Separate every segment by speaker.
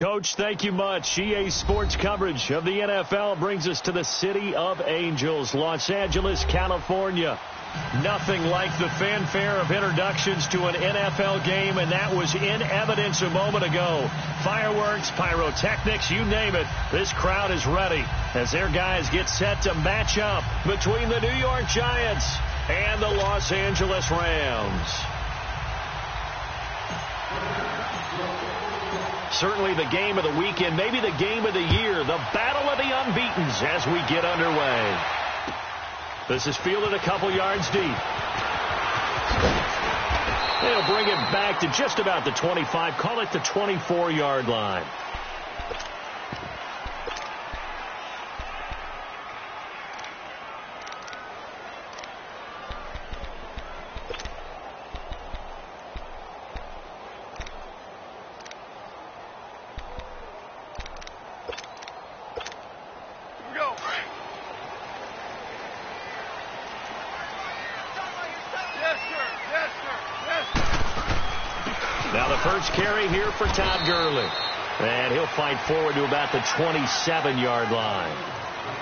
Speaker 1: Coach, thank you much. EA Sports coverage of the NFL brings us to the City of Angels, Los Angeles, California. Nothing like the fanfare of introductions to an NFL game, and that was in evidence a moment ago. Fireworks, pyrotechnics, you name it. This crowd is ready as their guys get set to match up between the New York Giants and the Los Angeles Rams. Certainly the game of the weekend, maybe the game of the year, the battle of the unbeatens as we get underway. This is fielded a couple yards deep. They'll bring it back to just about the 25, call it the 24-yard line. Now the first carry here for Todd Gurley. And he'll fight forward to about the 27-yard line.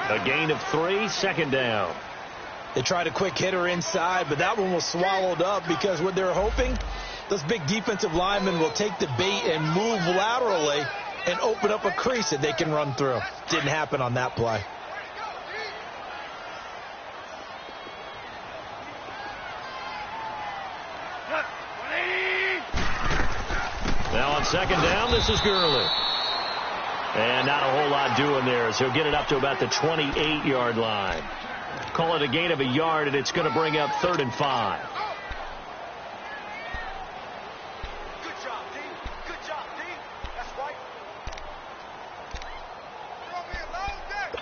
Speaker 1: A gain of 3, second down.
Speaker 2: They tried a quick hitter inside, but that one was swallowed up because what they're hoping, those big defensive linemen will take the bait and move laterally and open up a crease that they can run through. Didn't happen on that play.
Speaker 1: Now on second down, this is Gurley. And not a whole lot doing there, so he'll get it up to about the 28-yard line. Call it a gain of a yard, and it's going to bring up 3rd and 5.
Speaker 3: Good job, D. Good job, D. That's right. Throw me a long day.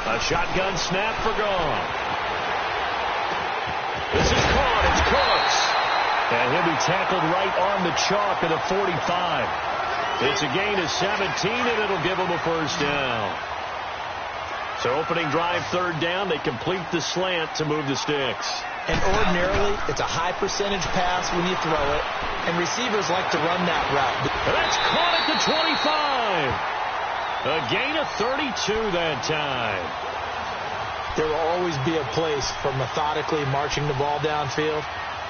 Speaker 1: A shotgun snap for Gone. This is caught. It's Cooks. And he'll be tackled right on the chalk at the 45. It's a gain of 17, and it'll give him a first down. So opening drive, 3rd down. They complete the slant to move the sticks.
Speaker 2: And ordinarily, it's a high percentage pass when you throw it, and receivers like to run that route.
Speaker 1: And that's caught at the 25. A gain of 32 that time.
Speaker 2: There will always be a place for methodically marching the ball downfield.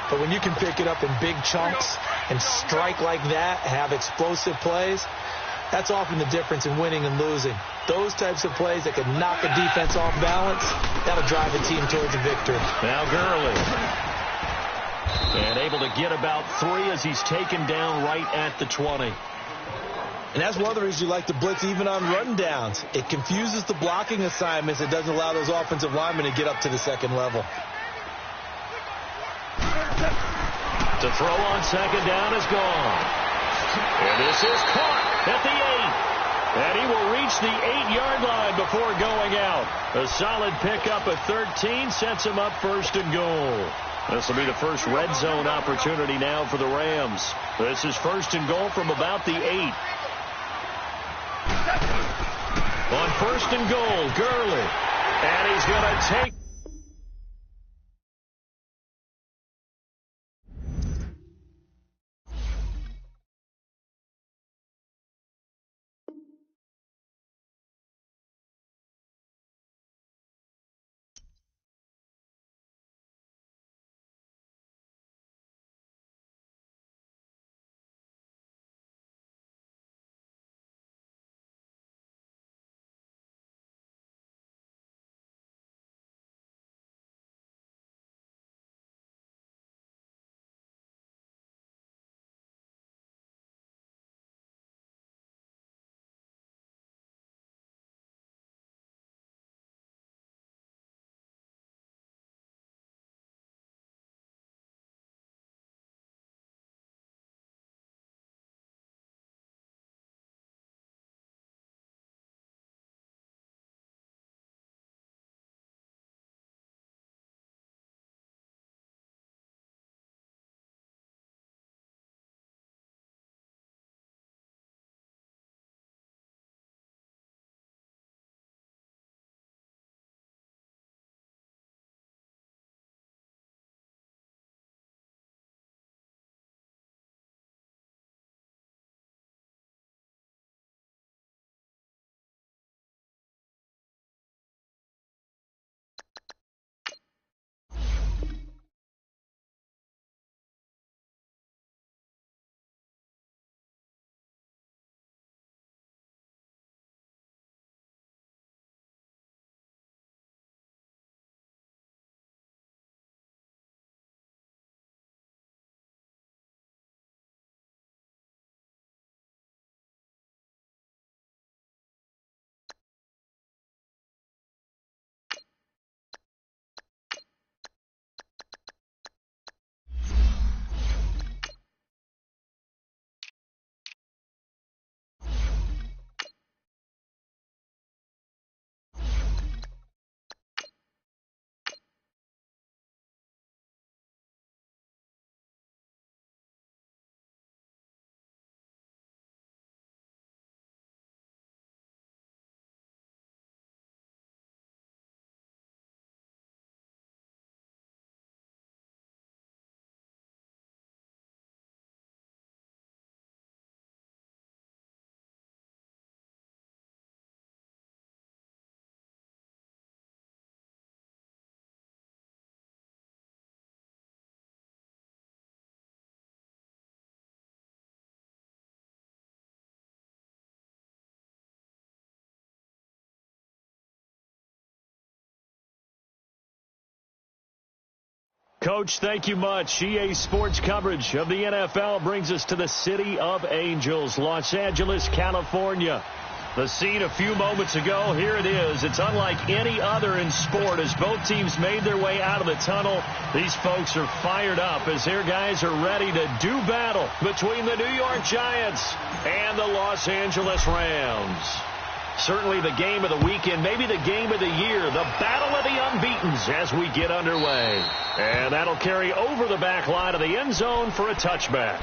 Speaker 2: But when you can pick it up in big chunks and strike like that, have explosive plays, that's often the difference in winning and losing. Those types of plays that can knock a defense off balance, that'll drive a team towards a victory.
Speaker 1: Now Gurley. And able to get about 3 as he's taken down right at the 20.
Speaker 2: And that's one of the reasons you like to blitz even on run downs. It confuses the blocking assignments. It doesn't allow those offensive linemen to get up to the second level.
Speaker 1: To throw on second down is Gone. And this is caught at the 8. And he will reach the 8-yard line before going out. A solid pickup at 13 sets him up 1st and goal. This will be the first red zone opportunity now for the Rams. This is 1st and goal from about the 8. On 1st and goal, Gurley. And he's going to take Coach, thank you much. EA Sports coverage of the NFL brings us to the City of Angels, Los Angeles, California. The scene a few moments ago, here it is. It's unlike any other in sport as both teams made their way out of the tunnel. These folks are fired up as their guys are ready to do battle between the New York Giants and the Los Angeles Rams. Certainly the game of the weekend, maybe the game of the year, the battle of the unbeatens as we get underway. And that'll carry over the back line of the end zone for a touchback.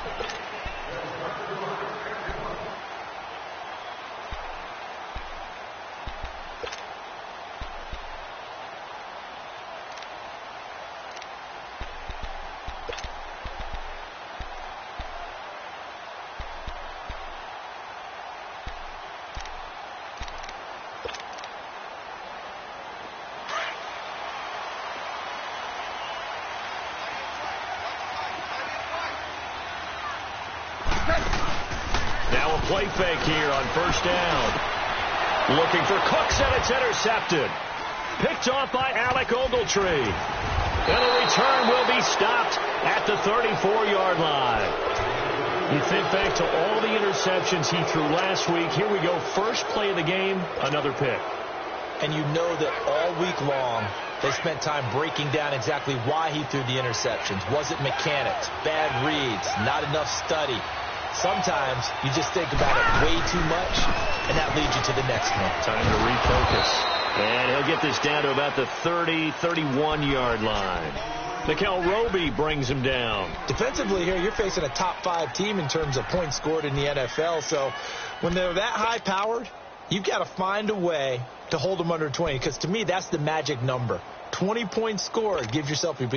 Speaker 1: Now a play fake here on first down. Looking for Cooks, and it's intercepted. Picked off by Alec Ogletree. And the return will be stopped at the 34-yard line. You think back to all the interceptions he threw last week. Here we go. First play of the game, another pick.
Speaker 2: And you know that all week long, they spent time breaking down exactly why he threw the interceptions. Was it mechanics, bad reads, not enough study? Sometimes you just think about it way too much, and that leads you to the next one.
Speaker 1: Time to refocus. And he'll get this down to about the 30, 31-yard line. Nikel Roby brings him down.
Speaker 2: Defensively here, you're facing a top-5 team in terms of points scored in the NFL. So when they're that high-powered, you've got to find a way to hold them under 20, because to me, that's the magic number. 20 points scored, you give yourself your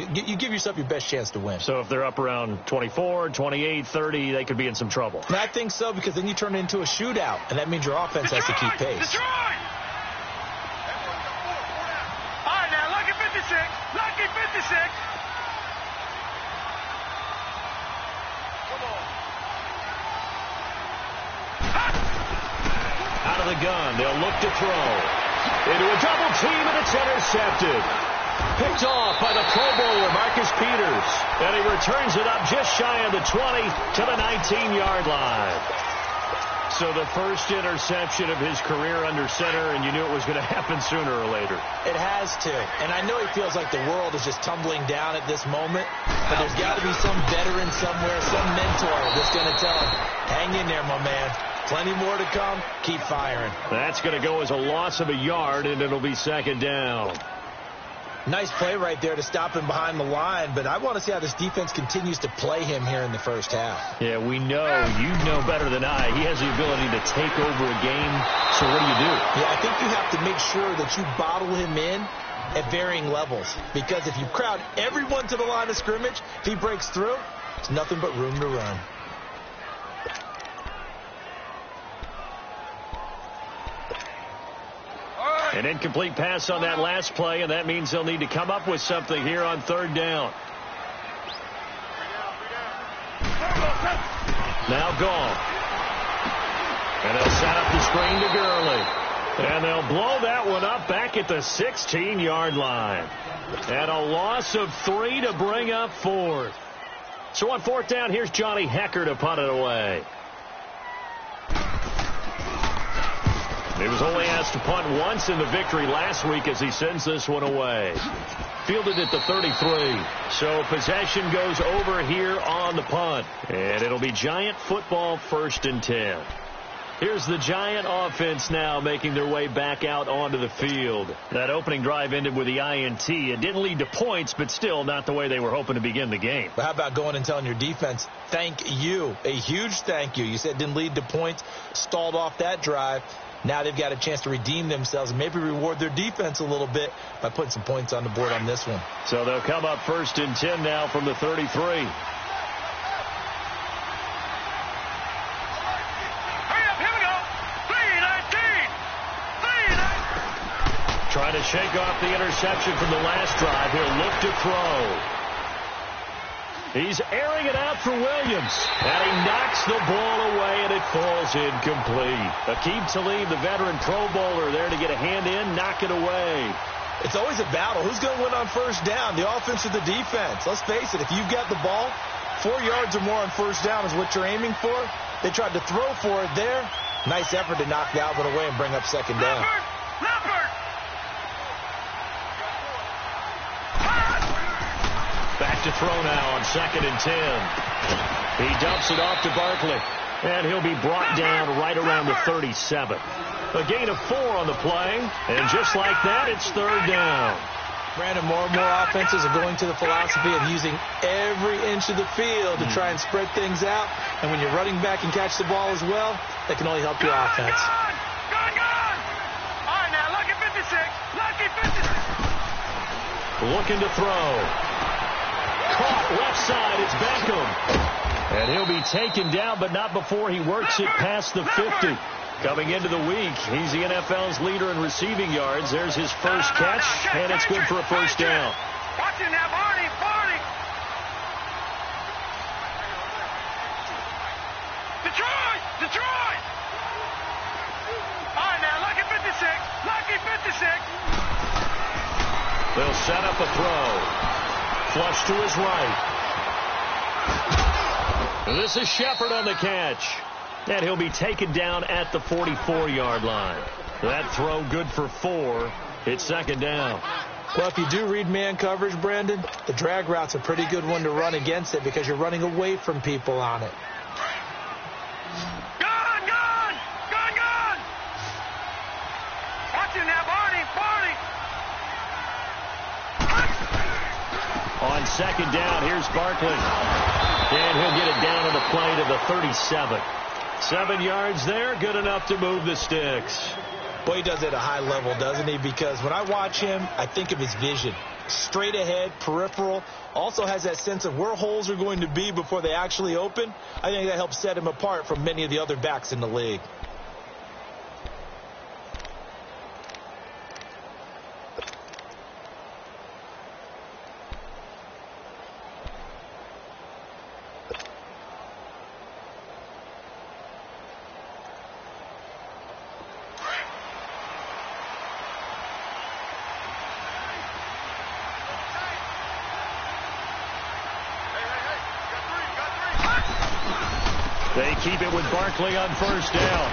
Speaker 2: best chance to win.
Speaker 1: So if they're up around 24, 28, 30, they could be in some trouble.
Speaker 2: And I think so, because then you turn it into a shootout, and that means your offense has to keep pace.
Speaker 3: Detroit! All right, now, lucky 56. Lucky 56. Come on.
Speaker 1: Out of the gun, they'll look to throw. Into a double team, and it's intercepted. Picked off by the Pro Bowler, Marcus Peters. And he returns it up just shy of the 20 to the 19-yard line. So the first interception of his career under center, and you knew it was going to happen sooner or later.
Speaker 2: It has to. And I know he feels like the world is just tumbling down at this moment, but there's got to be some veteran somewhere, some mentor that's going to tell him, hang in there, my man. Plenty more to come. Keep firing.
Speaker 1: That's going to go as a loss of a yard, and it'll be second down.
Speaker 2: Nice play right there to stop him behind the line, but I want to see how this defense continues to play him here in the first half.
Speaker 1: Yeah, we know. You know better than I. He has the ability to take over a game, so what do you do?
Speaker 2: Yeah, I think you have to make sure that you bottle him in at varying levels, because if you crowd everyone to the line of scrimmage, if he breaks through, it's nothing but room to run.
Speaker 1: An incomplete pass on that last play, and that means they'll need to come up with something here on third down. Now gone. And they'll set up the screen to Gurley. And they'll blow that one up back at the 16-yard line. And a loss of 3 to bring up fourth. So on fourth down, here's Johnny Hecker to punt it away. He was only asked to punt once in the victory last week as he sends this one away. Fielded at the 33. So possession goes over here on the punt. And it'll be Giant football, 1st and 10. Here's the Giant offense now making their way back out onto the field. That opening drive ended with the INT. It didn't lead to points, but still not the way they were hoping to begin the game.
Speaker 2: But how about going and telling your defense, thank you, a huge thank you. You said it didn't lead to points, stalled off that drive. Now they've got a chance to redeem themselves and maybe reward their defense a little bit by putting some points on the board on this one.
Speaker 1: So they'll come up 1st and 10 now from the 33.
Speaker 3: Hurry up, here we go. 3-19.
Speaker 1: Trying to shake off the interception from the last drive. He'll look to throw. He's airing it out for Williams. And he knocks the ball away, and it falls incomplete. Aqib Talib, the veteran Pro Bowler, there to get a hand in, knock it away.
Speaker 2: It's always a battle. Who's going to win on first down, the offense or the defense? Let's face it, if you've got the ball, 4 yards or more on first down is what you're aiming for. They tried to throw for it there. Nice effort to knock Dalvin away and bring up second down.
Speaker 1: Back to throw now on 2nd and 10. He dumps it off to Barkley, and he'll be brought down right around the 37. A gain of 4 on the play, and just like that, it's 3rd down.
Speaker 2: Brandon, more and more offenses are going to the philosophy of using every inch of the field to try and spread things out. And when you're running back and catch the ball as well, that can only help your offense.
Speaker 3: Gone! All right, now, lucky 56. Lucky 56.
Speaker 1: Looking to throw. Caught left side. It's Beckham. And he'll be taken down, but not before he works it past the 50. Coming into the week, he's the NFL's leader in receiving yards. There's his first catch, and it's good for a first down.
Speaker 3: Watch it now, Barney. Detroit! All right, now, lucky 56. Lucky 56.
Speaker 1: They'll set up a throw. Flush to his right. This is Shepard on the catch. And he'll be taken down at the 44-yard line. That throw good for 4. It's 2nd down.
Speaker 2: Well, if you do read man coverage, Brandon, the drag route's a pretty good one to run against it because you're running away from people on it.
Speaker 3: Gone! Watch it now, Barney.
Speaker 1: On 2nd down, here's Barkley. And he'll get it down on the play to the 37. 7 yards there, good enough to move the sticks.
Speaker 2: Boy, he does it at a high level, doesn't he? Because when I watch him, I think of his vision. Straight ahead, peripheral. Also has that sense of where holes are going to be before they actually open. I think that helps set him apart from many of the other backs in the league.
Speaker 1: They keep it with Barkley on first down.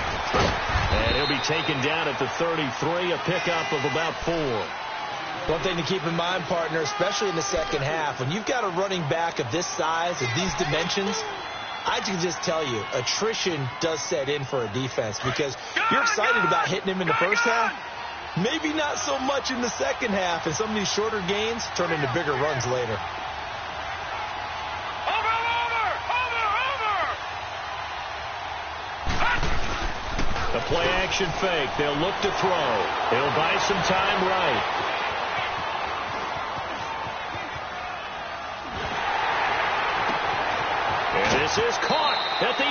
Speaker 1: And he'll be taken down at the 33, a pickup of about 4.
Speaker 2: One thing to keep in mind, partner, especially in the second half, when you've got a running back of this size, of these dimensions, I can just tell you, attrition does set in for a defense because you're excited about hitting him in the first half. Maybe not so much in the second half, and some of these shorter gains turn into bigger runs later.
Speaker 1: The play-action fake. They'll look to throw. He'll buy some time right. And this is caught at the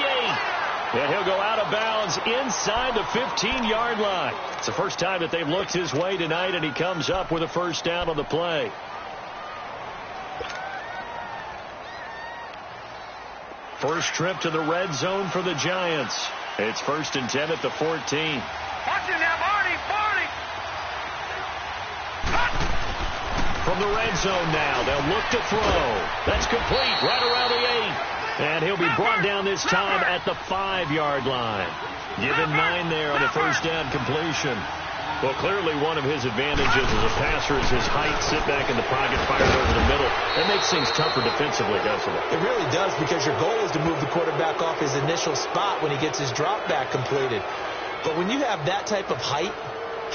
Speaker 1: 8. And he'll go out of bounds inside the 15-yard line. It's the first time that they've looked his way tonight, and he comes up with a first down on the play. First trip to the red zone for the Giants. It's 1st and 10 at the 14.
Speaker 3: Watch it now, Barney.
Speaker 1: From the red zone now, they'll look to throw. That's complete right around the 8. And he'll be brought down this time at the 5-yard line. Given 9 there on the first down completion. Well, clearly one of his advantages as a passer is his height. Sit back in the pocket, fires over the middle. That makes things tougher defensively, doesn't it?
Speaker 2: It really does, because your goal is to move the quarterback off his initial spot when he gets his drop back completed. But when you have that type of height,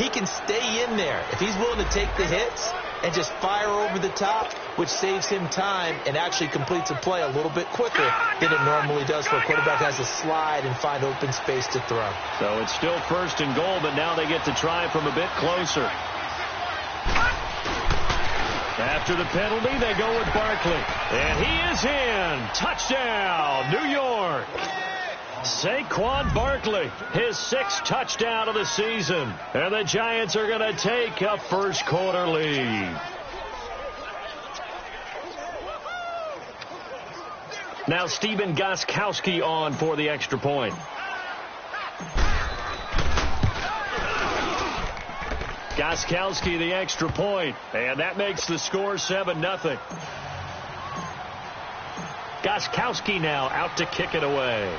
Speaker 2: he can stay in there if he's willing to take the hits and just fire over the top, which saves him time and actually completes a play a little bit quicker than it normally does for a quarterback who has to slide and find open space to throw.
Speaker 1: So it's still 1st and goal, but now they get to try from a bit closer. After the penalty, they go with Barkley. And he is in. Touchdown, New York. Saquon Barkley, his 6th touchdown of the season. And the Giants are going to take a first quarter lead. Now Stephen Gostkowski on for the extra point. Gostkowski the extra point, and that makes the score 7-0. Gostkowski now out to kick it away.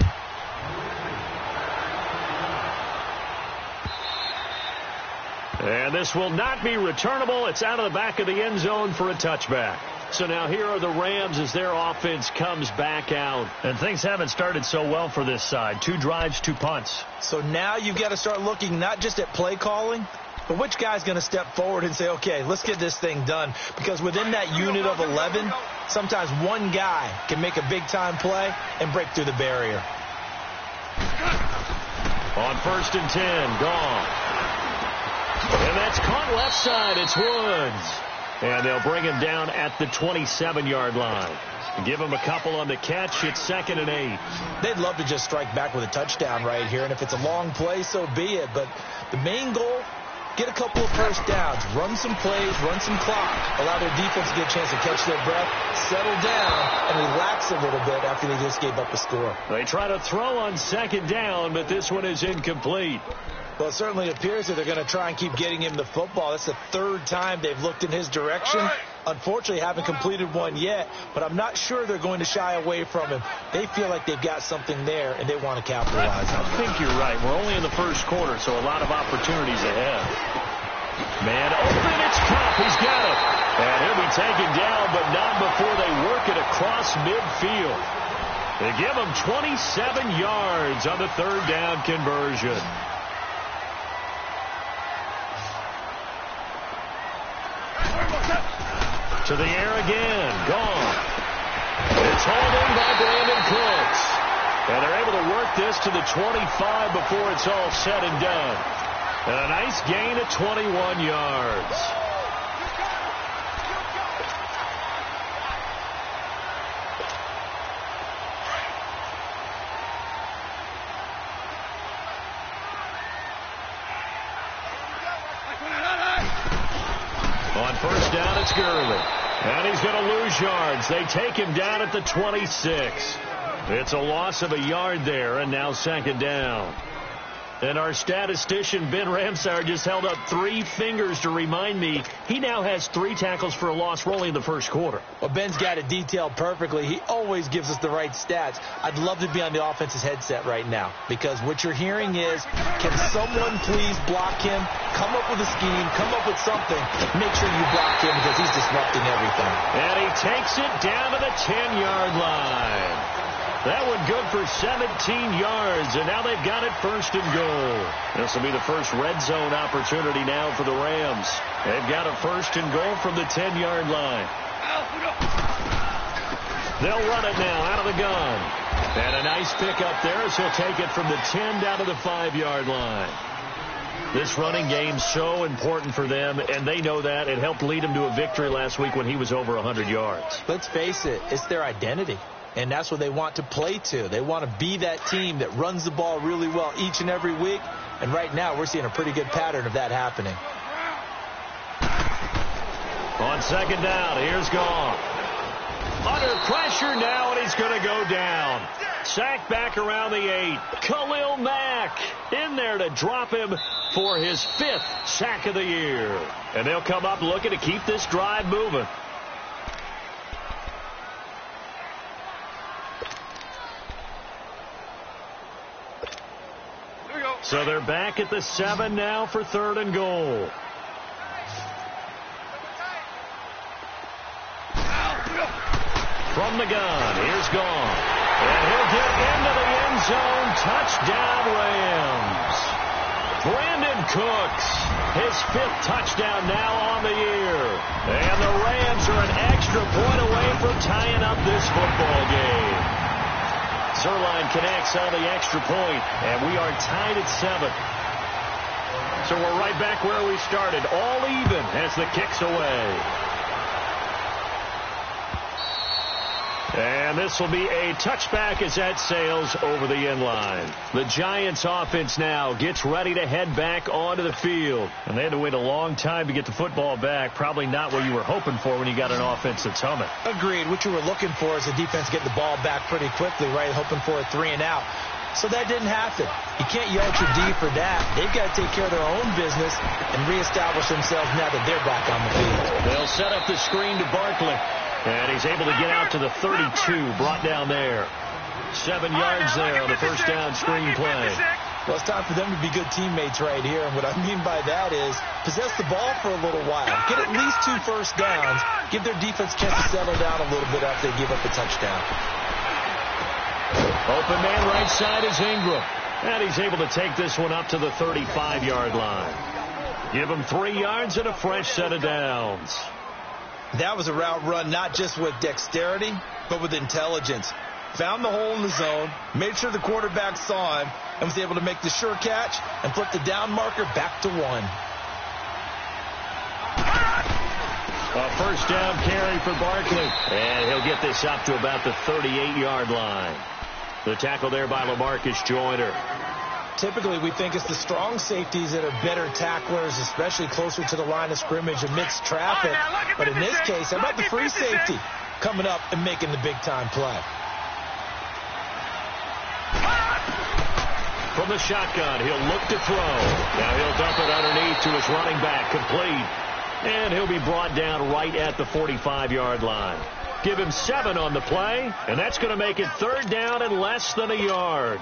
Speaker 1: And this will not be returnable. It's out of the back of the end zone for a touchback. So now here are the Rams as their offense comes back out. And things haven't started so well for this side. 2 drives, 2 punts.
Speaker 2: So now you've got to start looking not just at play calling, but which guy's going to step forward and say, okay, let's get this thing done. Because within that unit of 11, sometimes one guy can make a big-time play and break through the barrier.
Speaker 1: On 1st and 10, gone. And that's caught left side. It's Woods. And they'll bring him down at the 27-yard line. Give him a couple on the catch. It's 2nd and 8.
Speaker 2: They'd love to just strike back with a touchdown right here. And if it's a long play, so be it. But the main goal, get a couple of first downs. Run some plays, run some clock. Allow their defense to get a chance to catch their breath, settle down, and relax a little bit after they just gave up a score.
Speaker 1: They try to throw on 2nd down, but this one is incomplete.
Speaker 2: Well, it certainly appears that they're going to try and keep getting him the football. That's the 3rd time they've looked in his direction. Unfortunately, haven't completed one yet, but I'm not sure they're going to shy away from him. They feel like they've got something there, and they want to capitalize on it.
Speaker 1: I think you're right. We're only in the 1st quarter, so a lot of opportunities ahead. Man open, it's Cup. He's got it. And he'll be taken down, but not before they work it across midfield. They give him 27 yards on the 3rd down conversion. To the air again. Gone. It's hauled in by Brandon Cooks. And they're able to work this to the 25 before it's all said and done. And a nice gain of 21 yards. On 1st down, it's Gurley. And he's going to lose yards. They take him down at the 26. It's a loss of a yard there, and now 2nd down. And our statistician, Ben Ramsauer, just held up 3 fingers to remind me he now has 3 tackles for a loss. We're only in the 1st quarter.
Speaker 2: Well, Ben's got it detailed perfectly. He always gives us the right stats. I'd love to be on the offense's headset right now, because what you're hearing is, can someone please block him? Come up with a scheme. Come up with something. Make sure you block him because he's disrupting everything.
Speaker 1: And he takes it down to the 10-yard line. That one good for 17 yards, and now they've got it 1st and goal. This will be the first red zone opportunity now for the Rams. They've got a 1st and goal from the 10-yard line. They'll run it now out of the gun. And a nice pickup there as he'll take it from the 10 down to the 5-yard line. This running game's so important for them, and they know that. It helped lead them to a victory last week when he was over 100 yards.
Speaker 2: Let's face it, it's their identity. And that's what they want to play to. They want to be that team that runs the ball really well each and every week. And right now, we're seeing a pretty good pattern of that happening.
Speaker 1: On 2nd down, here's Goff. Under pressure now, and he's going to go down. Sacked back around the 8. Khalil Mack in there to drop him for his 5th sack of the year. And they'll come up looking to keep this drive moving. So they're back at the 7 now for 3rd and goal. From the gun, here's Goff. And he'll get into the end zone. Touchdown, Rams. Brandon Cooks, his 5th touchdown now on the year. And the Rams are an extra point away from tying up this football game. Zerline connects on the extra point, and we are tied at 7. So we're right back where we started, all even as the kick's away. And this will be a touchback as that sails over the end line. The Giants offense now gets ready to head back onto the field. And they had to wait a long time to get the football back. Probably not what you were hoping for when you got an offense that's humming.
Speaker 2: Agreed. What you were looking for is the defense getting the ball back pretty quickly, right? Hoping for a 3 and out. So that didn't happen. You can't yell at your D for that. They've got to take care of their own business and reestablish themselves now that they're back on the field.
Speaker 1: They'll set up the screen to Barkley. And he's able to get out to the 32, brought down there. 7 yards there on the first down screen play.
Speaker 2: Well, it's time for them to be good teammates right here. And what I mean by that is possess the ball for a little while. Get at least 2 first downs. Give their defense a chance to settle down a little bit after they give up a touchdown.
Speaker 1: Open man right side is Ingram. And he's able to take this one up to the 35-yard line. Give him 3 yards and a fresh set of downs.
Speaker 2: That was a route run not just with dexterity, but with intelligence. Found the hole in the zone, made sure the quarterback saw him, and was able to make the sure catch and flip the down marker back to 1.
Speaker 1: A first down carry for Barkley. And he'll get this up to about the 38-yard line. The tackle there by LaMarcus Joyner.
Speaker 2: Typically, we think it's the strong safeties that are better tacklers, especially closer to the line of scrimmage amidst traffic. But in this case, how about the free safety coming up and making the big-time play?
Speaker 1: From the shotgun, he'll look to throw. Now he'll dump it underneath to his running back, complete. And he'll be brought down right at the 45-yard line. Give him 7 on the play, and that's going to make it 3rd down and less than a yard.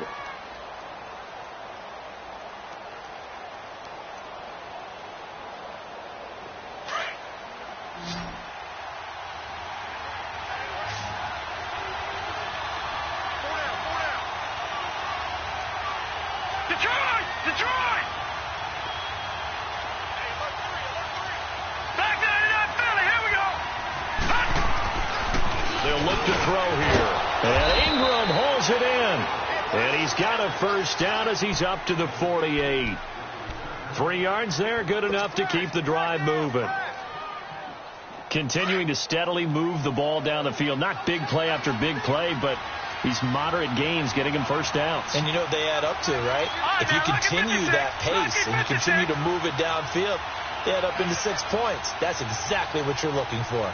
Speaker 3: Detroit! Back to Philly, here we go!
Speaker 1: They'll look to throw here. And Ingram hauls it in. And he's got a first down as he's up to the 48. 3 yards there, good enough to keep the drive moving. Continuing to steadily move the ball down the field. Not big play after big play, but these moderate gains getting him first downs.
Speaker 2: And you know what they add up to, right? If you continue that pace and you continue to move it downfield, they add up into 6 points. That's exactly what you're looking for.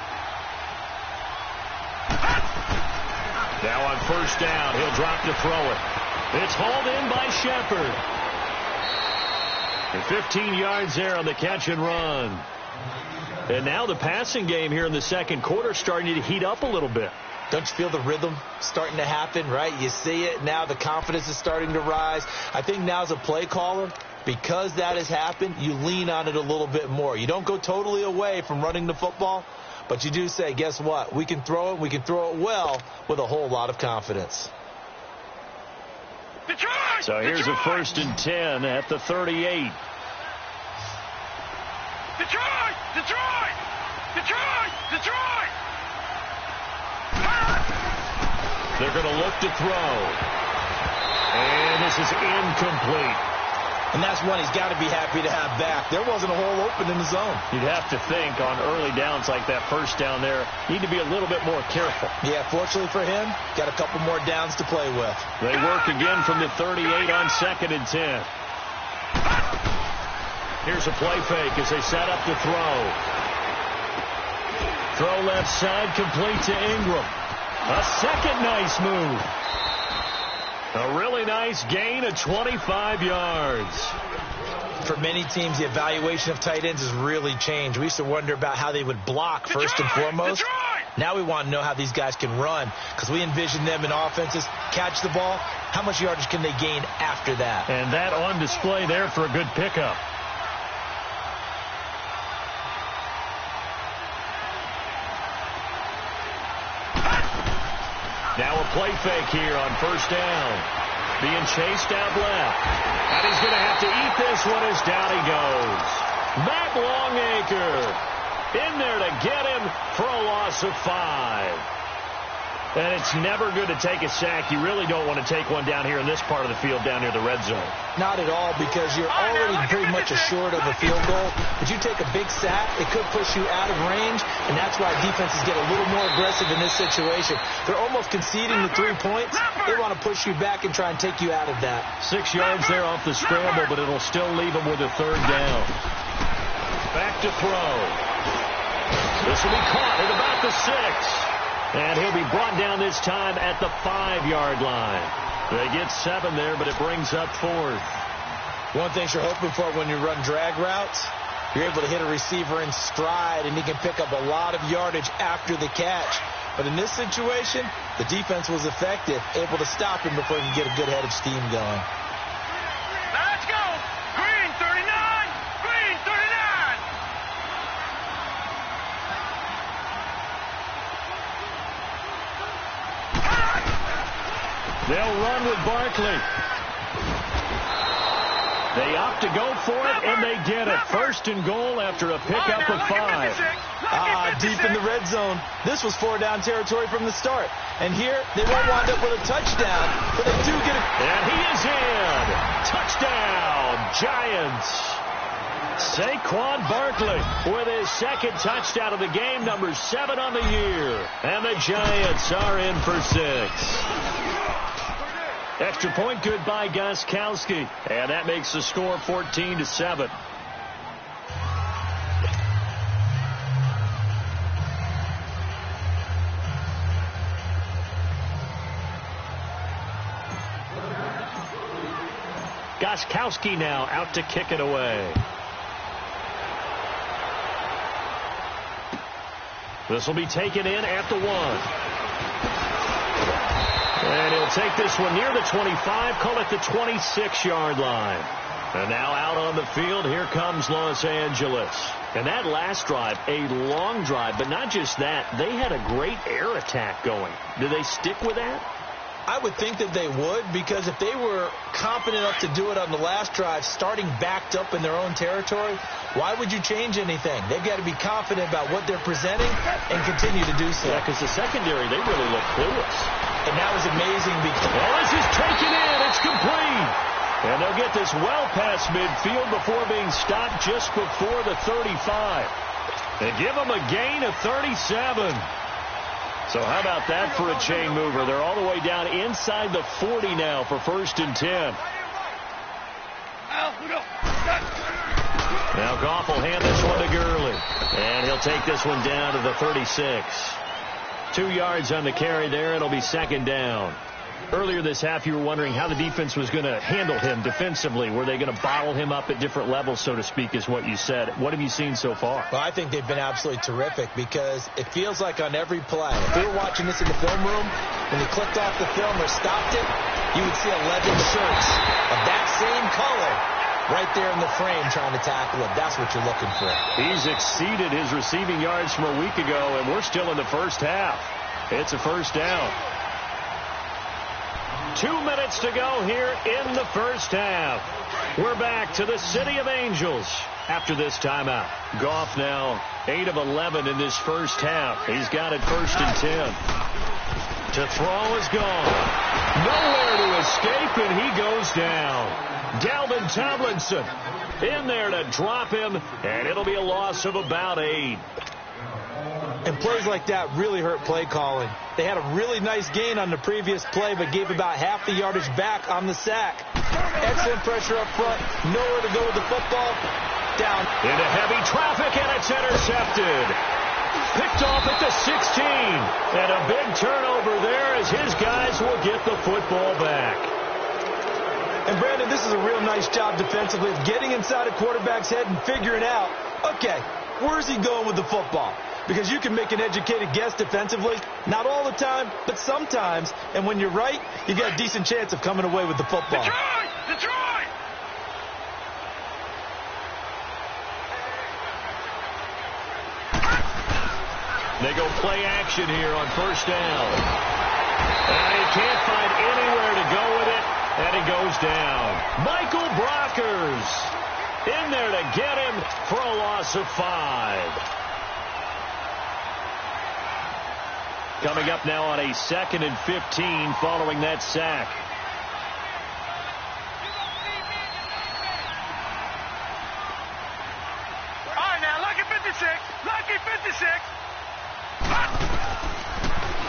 Speaker 1: Now on first down, he'll drop to throw it. It's hauled in by Shepard. And 15 yards there on the catch and run. And now the passing game here in the second quarter starting to heat up a little bit.
Speaker 2: Don't you feel the rhythm starting to happen, right? You see it now. The confidence is starting to rise. I think now as a play caller, because that has happened, you lean on it a little bit more. You don't go totally away from running the football, but you do say, guess what? We can throw it. We can throw it well with a whole lot of confidence.
Speaker 3: Detroit!
Speaker 1: So here's a 1st and 10 at the 38.
Speaker 3: Detroit! Detroit! Detroit! Detroit!
Speaker 1: They're going to look to throw. And this is incomplete.
Speaker 2: And that's one he's got to be happy to have back. There wasn't a hole open in the zone.
Speaker 1: You'd have to think on early downs like that first down there, need to be a little bit more careful.
Speaker 2: Yeah, fortunately for him, got a couple more downs to play with.
Speaker 1: They work again from the 38 on 2nd and 10. Here's a play fake as they set up to throw. Throw left side, complete to Ingram. A second nice move. A really nice gain of 25 yards.
Speaker 2: For many teams, the evaluation of tight ends has really changed. We used to wonder about how they would block first and foremost. Now we want to know how these guys can run, because we envision them in offenses catch the ball. How much yardage can they gain after that?
Speaker 1: And that on display there for a good pickup. Now a play fake here on first down. Being chased out left. And he's going to have to eat this one as down he goes. Matt Longacre in there to get him for a loss of 5. And it's never good to take a sack. You really don't want to take one down here in this part of the field down near the red zone.
Speaker 2: Not at all, because you're already pretty much assured of a field goal. But you take a big sack, it could push you out of range, and that's why defenses get a little more aggressive in this situation. They're almost conceding the 3 points. They want to push you back and try and take you out of that.
Speaker 1: 6 yards there off the scramble, but it'll still leave them with a 3rd down. Back to throw. This will be caught at about the 6. And he'll be brought down this time at the 5-yard line. They get 7 there, but it brings up 4th.
Speaker 2: One thing you're hoping for when you run drag routes, you're able to hit a receiver in stride, and he can pick up a lot of yardage after the catch. But in this situation, the defense was effective, able to stop him before he could get a good head of steam going.
Speaker 3: Now let's go. Green 39. Green 39.
Speaker 1: They'll run with Barkley. They opt to go for it, and they get it. 1st and goal after a pickup of 5.
Speaker 2: Deep in the red zone. This was 4-down territory from the start. And here, they won't wind up with a touchdown, but they do get it.
Speaker 1: And he is in. Touchdown, Giants. Saquon Barkley with his 2nd touchdown of the game, number 7 on the year. And the Giants are in for 6. Extra point good by Gostkowski. And that makes the score 14-7. Gostkowski now out to kick it away. This will be taken in at the 1. And he'll take this one near the 25, call it the 26-yard line. And now out on the field, here comes Los Angeles. And that last drive, a long drive, but not just that, they had a great air attack going. Do they stick with that?
Speaker 2: I would think that they would, because if they were confident enough to do it on the last drive, starting backed up in their own territory, why would you change anything? They've got to be confident about what they're presenting and continue to do so.
Speaker 1: Yeah, because the secondary, they really look clueless.
Speaker 2: And that was amazing because...
Speaker 1: Well, this is taken in. It's complete. And they'll get this well past midfield before being stopped just before the 35. They give them a gain of 37. So how about that for a chain mover? They're all the way down inside the 40 now for 1st and 10. Now Goff will hand this one to Gurley. And he'll take this one down to the 36. 2 yards on the carry there. It'll be 2nd down. Earlier this half, you were wondering how the defense was going to handle him defensively. Were they going to bottle him up at different levels, so to speak, is what you said. What have you seen so far?
Speaker 2: Well, I think they've been absolutely terrific because it feels like on every play, if we were watching this in the film room, when you clicked off the film or stopped it, you would see 11 shirts of that same color right there in the frame trying to tackle him. That's what you're looking for.
Speaker 1: He's exceeded his receiving yards from a week ago, and we're still in the first half. It's a 1st down. 2 minutes to go here in the first half. We're back to the City of Angels after this timeout. Goff now 8 of 11 in this first half. He's got it 1st and 10. To throw is gone. Nowhere to escape, and he goes down. Dalvin Tomlinson in there to drop him, and it'll be a loss of about 8.
Speaker 2: And plays like that really hurt play calling. They had a really nice gain on the previous play, but gave about half the yardage back on the sack. Excellent pressure up front. Nowhere to go with the football. Down.
Speaker 1: Into heavy traffic, and it's intercepted. Picked off at the 16. And a big turnover there as his guys will get the football back.
Speaker 2: And Brandon, this is a real nice job defensively of getting inside a quarterback's head and figuring out, okay, where's he going with the football? Because you can make an educated guess defensively, not all the time, but sometimes. And when you're right, you got a decent chance of coming away with the football.
Speaker 3: Detroit!
Speaker 1: They go play action here on 1st down. And he can't find anywhere to go with it, and he goes down. Michael Brockers in there to get him for a loss of 5. Coming up now on a 2nd and 15 following that sack.
Speaker 3: All right, now, lucky 56. Lucky 56.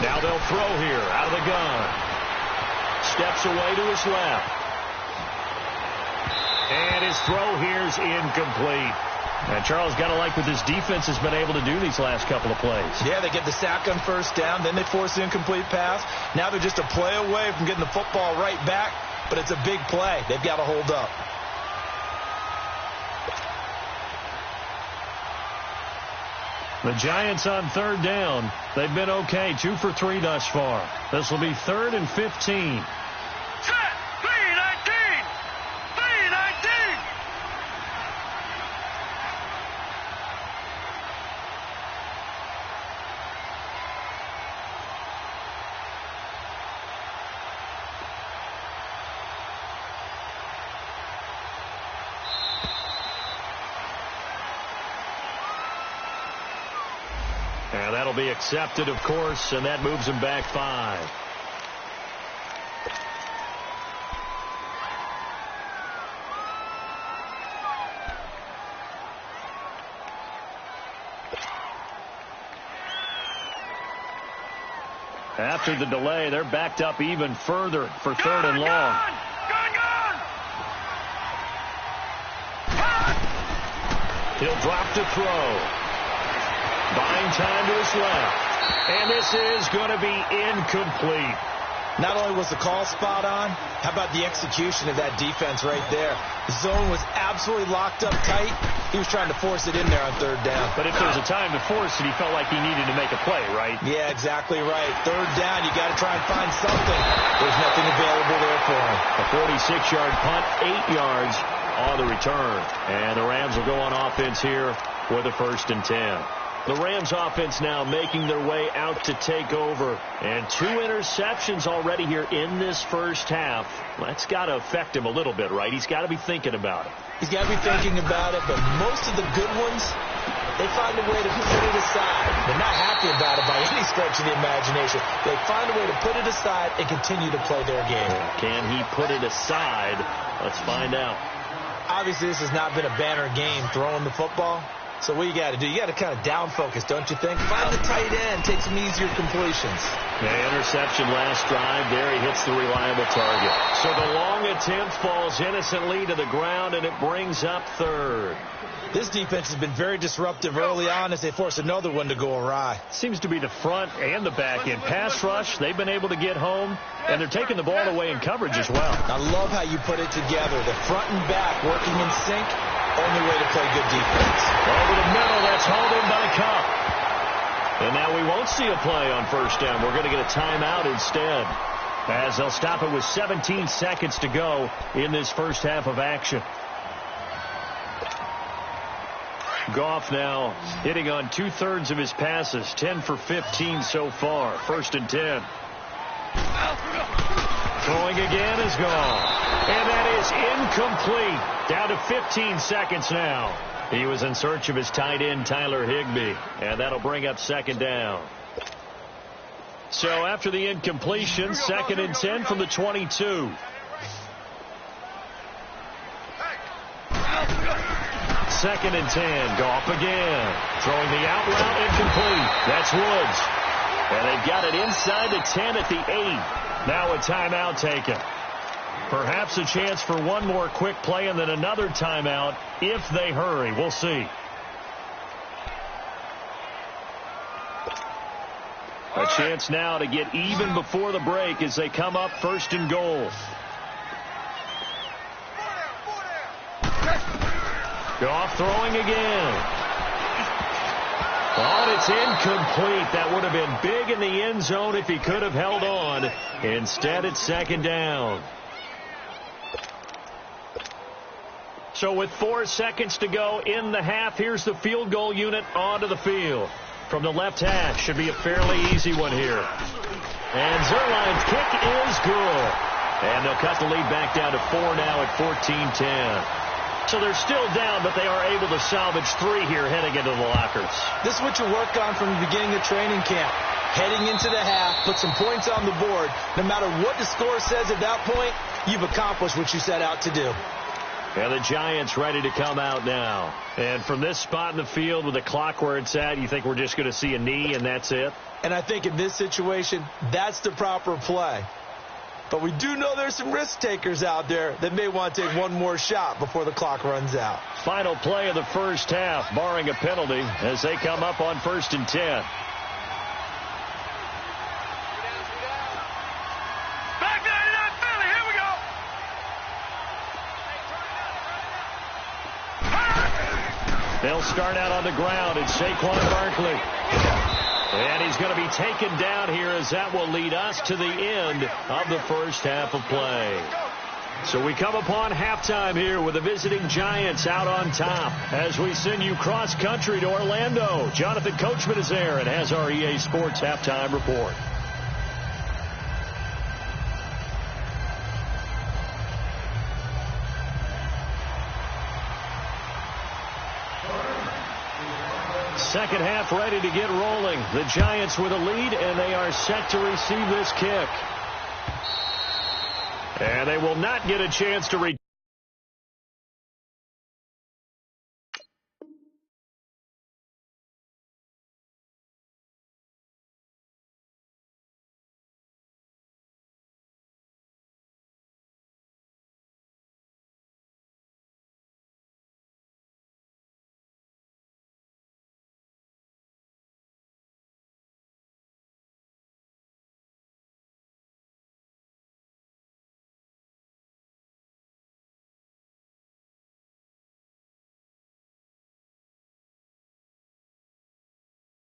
Speaker 1: Now they'll throw here out of the gun. Steps away to his left. And his throw here's incomplete. And Charles, got to like what this defense has been able to do these last couple of plays.
Speaker 2: Yeah, they get the sack on first down, then they force an incomplete pass. Now they're just a play away from getting the football right back, but it's a big play. They've got to hold up.
Speaker 1: The Giants on third down. They've been okay, 2 for 3 thus far. This will be 3rd and 15. And that'll be accepted, of course, and that moves him back 5. After the delay, they're backed up even further for 3rd and long. He'll drop to throw. Buying time to his left. And this is going to be incomplete.
Speaker 2: Not only was the call spot on, how about the execution of that defense right there? The zone was absolutely locked up tight. He was trying to force it in there on 3rd down.
Speaker 1: But if there's a time to force it, he felt like he needed to make a play, right?
Speaker 2: Yeah, exactly right. 3rd down, you got to try and find something. There's nothing available there for him.
Speaker 1: A 46-yard punt, 8 yards on the return. And the Rams will go on offense here with a 1st and 10. The Rams offense now making their way out to take over. And 2 interceptions already here in this first half. That's got to affect him a little bit, right? He's got to be thinking about it.
Speaker 2: He's got to be thinking about it, but most of the good ones, they find a way to put it aside. They're not happy about it by any stretch of the imagination. They find a way to put it aside and continue to play their game.
Speaker 1: Can he put it aside? Let's find out.
Speaker 2: Obviously, this has not been a banner game throwing the football. So what you got to do, you got to kind of down focus, don't you think? Find the tight end, take some easier completions.
Speaker 1: The interception last drive. There he hits the reliable target. So the long attempt falls innocently to the ground, and it brings up 3rd.
Speaker 2: This defense has been very disruptive early on as they force another one to go awry.
Speaker 1: Seems to be the front and the back end. Pass rush, they've been able to get home, and they're taking the ball away in coverage as well.
Speaker 2: I love how you put it together. The front and back working in sync. Only way to play good defense.
Speaker 1: Over the middle, that's hauled in by Cup. And now we won't see a play on 1st down. We're going to get a timeout instead, as they'll stop it with 17 seconds to go in this first half of action. Goff now hitting on 2/3 of his passes, 10 for 15 so far. 1st and 10. Throwing again is gone. And that is incomplete. Down to 15 seconds now. He was in search of his tight end, Tyler Higbee. And that'll bring up 2nd down. So after the incompletion, 2nd and 10 from the 22. Second and 10. Goff again. Throwing the out route, incomplete. That's Woods. And they've got it inside the 10 at the 8. Now a timeout taken. Perhaps a chance for one more quick play and then another timeout if they hurry. We'll see. A chance now to get even before the break as they come up 1st and goal. Goff throwing again. Oh, it's incomplete. That would have been big in the end zone if he could have held on. Instead, it's 2nd down. So with 4 seconds to go in the half, here's the field goal unit onto the field. From the left hash, should be a fairly easy one here. And Zerline's kick is good. And they'll cut the lead back down to 4 now at 14-10. So they're still down, but they are able to salvage 3 here heading into the lockers.
Speaker 2: This is what you work on from the beginning of training camp. Heading into the half, put some points on the board. No matter what the score says at that point, you've accomplished what you set out to do.
Speaker 1: And the Giants ready to come out now. And from this spot in the field with the clock where it's at, you think we're just going to see a knee and that's it?
Speaker 2: And I think in this situation, that's the proper play. But we do know there's some risk takers out there that may want to take one more shot before the clock runs out.
Speaker 1: Final play of the first half, barring a penalty, as they come up on 1st and 10. They'll start out on the ground. It's Saquon Barkley. And he's going to be taken down here, as that will lead us to the end of the first half of play. So we come upon halftime here with the visiting Giants out on top as we send you cross-country to Orlando. Jonathan Coachman is there and has our EA Sports halftime report. Second half ready to get rolling. The Giants with a lead, and they are set to receive this kick. And they will not get a chance to return.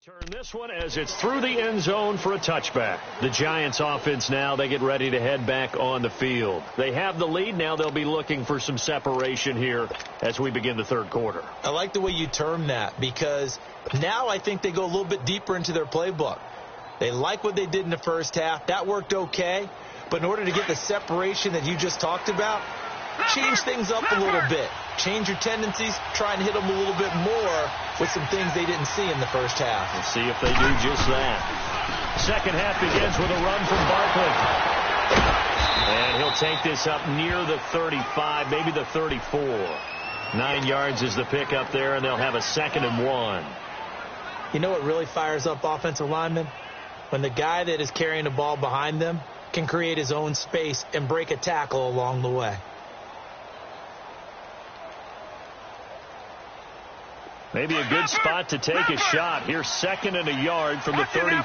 Speaker 1: Turn this one as it's through the end zone for a touchback. The Giants offense now, they get ready to head back on the field. They have the lead. Now they'll be looking for some separation here as we begin the third quarter.
Speaker 2: I like the way you term that, because now I think they go a little bit deeper into their playbook. They like what they did in the first half. That worked okay. But in order to get the separation that you just talked about, change things up a little bit. Change your tendencies. Try and hit them a little bit more with some things they didn't see in the first half.
Speaker 1: We'll see if they do just that. Second half begins with a run from Barkley. And he'll take this up near the 35, maybe the 34. 9 yards is the pickup there, and they'll have a 2nd and 1.
Speaker 2: You know what really fires up offensive linemen? When the guy that is carrying the ball behind them can create his own space and break a tackle along the way.
Speaker 1: Maybe a good spot to take a shot. Here's 2nd and a yard from the 34.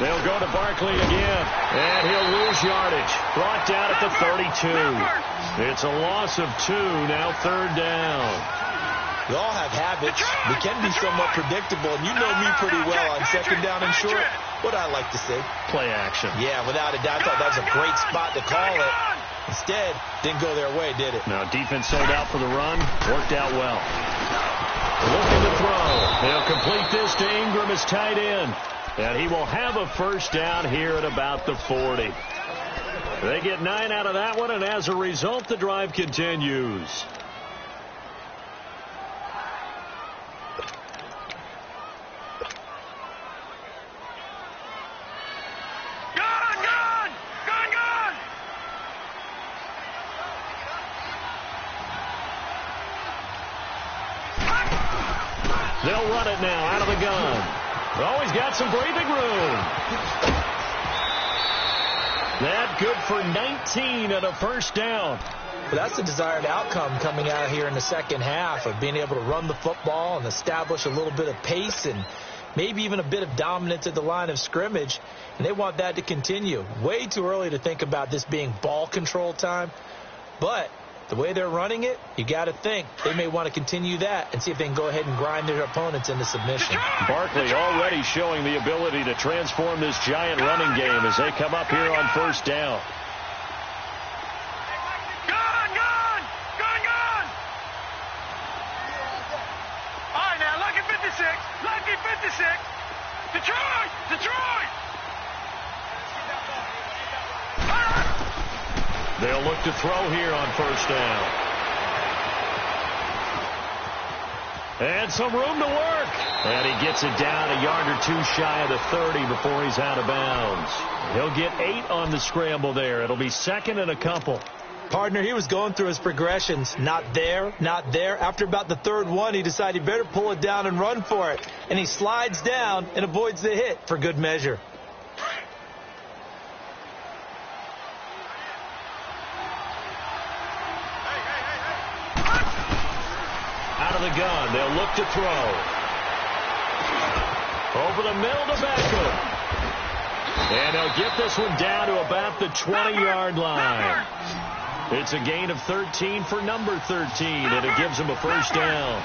Speaker 1: They'll go to Barkley again, and he'll lose yardage. Brought down at the 32. It's a loss of 2, now 3rd down.
Speaker 2: We all have habits. We can be somewhat predictable, and you know me pretty well on 2nd down and short. What I like to say?
Speaker 1: Play action.
Speaker 2: Yeah, without a doubt. I thought that was a great spot to call it. Instead, didn't go their way, did it?
Speaker 1: Now, defense sold out for the run. Worked out well. Looking to throw. They'll complete this to Ingram as tight end. And he will have a first down here at about the 40. They get 9 out of that one, and as a result, the drive continues. They'll run it now out of the gun. Oh, he's got some breathing room. That good for 19 and a first down.
Speaker 2: But that's the desired outcome coming out here in the second half, of being able to run the football and establish a little bit of pace and maybe even a bit of dominance at the line of scrimmage. And they want that to continue. Way too early to think about this being ball control time. But the way they're running it, you got to think they may want to continue that and see if they can go ahead and grind their opponents into submission.
Speaker 1: Barkley already showing the ability to transform this Giant running game as they come up here on first down.
Speaker 3: Gun! All right, now, lucky 56. Detroit!
Speaker 1: They'll look to throw here on first down. And some room to work. And he gets it down a yard or 2 shy of the 30 before he's out of bounds. He'll get 8 on the scramble there. It'll be 2nd and a couple.
Speaker 2: Partner, he was going through his progressions. Not there, not there. After about the third one, he decided he better pull it down and run for it. And he slides down and avoids the hit for good measure.
Speaker 1: Out of the gun, they'll look to throw. Over the middle to Beckham. And they'll get this one down to about the 20-yard line. It's a gain of 13 for number 13, and it gives him a first down.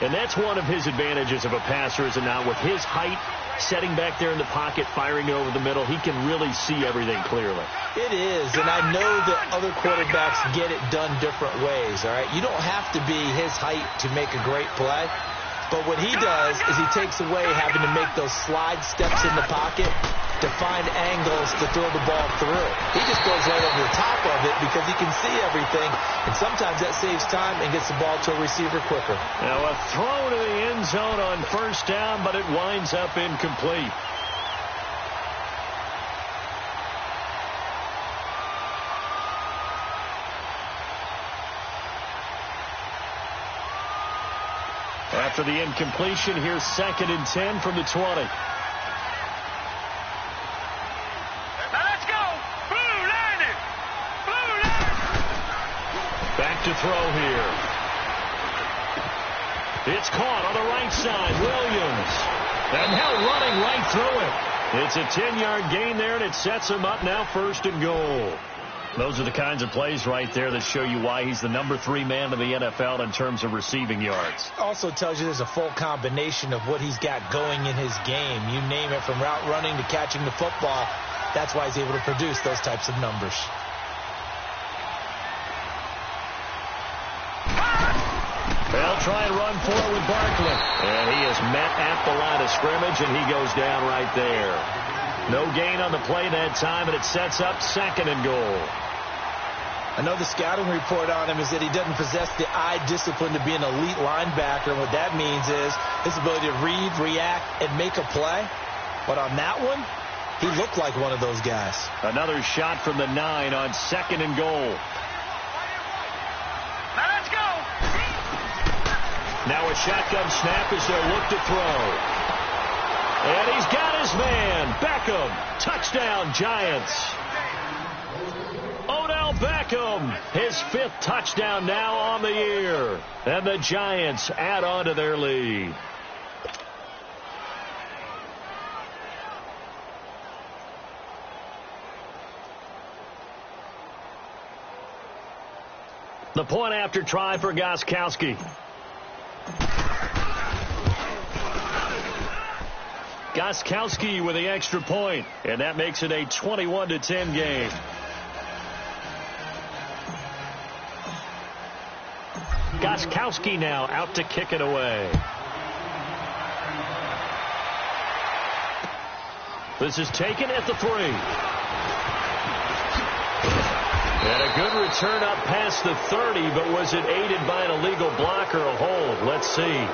Speaker 1: And that's one of his advantages of a passer, is it not? With his height, setting back there in the pocket, firing it over the middle, he can really see everything clearly.
Speaker 2: It is, and I know that other quarterbacks get it done different ways, all right? You don't have to be his height to make a great play. But what he does is he takes away having to make those slide steps in the pocket to find angles to throw the ball through. He just goes right over the top of it because he can see everything, and sometimes that saves time and gets the ball to a receiver quicker.
Speaker 1: Now a throw to the end zone on first down, but it winds up incomplete. After the incompletion, here's 2nd and 10 from the 20.
Speaker 3: Now let's go. Blue line. Blue line.
Speaker 1: Back to throw here. It's caught on the right side. Williams. And now running right through it. It's a 10-yard gain there, and it sets him up now 1st and goal. Those are the kinds of plays right there that show you why he's the number 3 man in the NFL in terms of receiving yards.
Speaker 2: Also tells you there's a full combination of what he's got going in his game. You name it, from route running to catching the football. That's why he's able to produce those types of numbers.
Speaker 1: They'll try and run for it with Barkley. And he is met at the line of scrimmage, and he goes down right there. No gain on the play that time, and it sets up 2nd and goal.
Speaker 2: I know the scouting report on him is that he doesn't possess the eye discipline to be an elite linebacker. And what that means is his ability to read, react, and make a play. But on that one, he looked like one of those guys.
Speaker 1: Another shot from the 9 on 2nd and goal.
Speaker 3: Now let's go.
Speaker 1: Now a shotgun snap as they'll look to throw. And he's got his man. Beckham. Touchdown, Giants. Odell Beckham, his 5th touchdown now on the year. And the Giants add on to their lead. The point after try for Gostkowski. Gostkowski with the extra point, and that makes it a 21-10 game. Gostkowski now out to kick it away. This is taken at the 3. And a good return up past the 30, but was it aided by an illegal block or a hold? Let's see.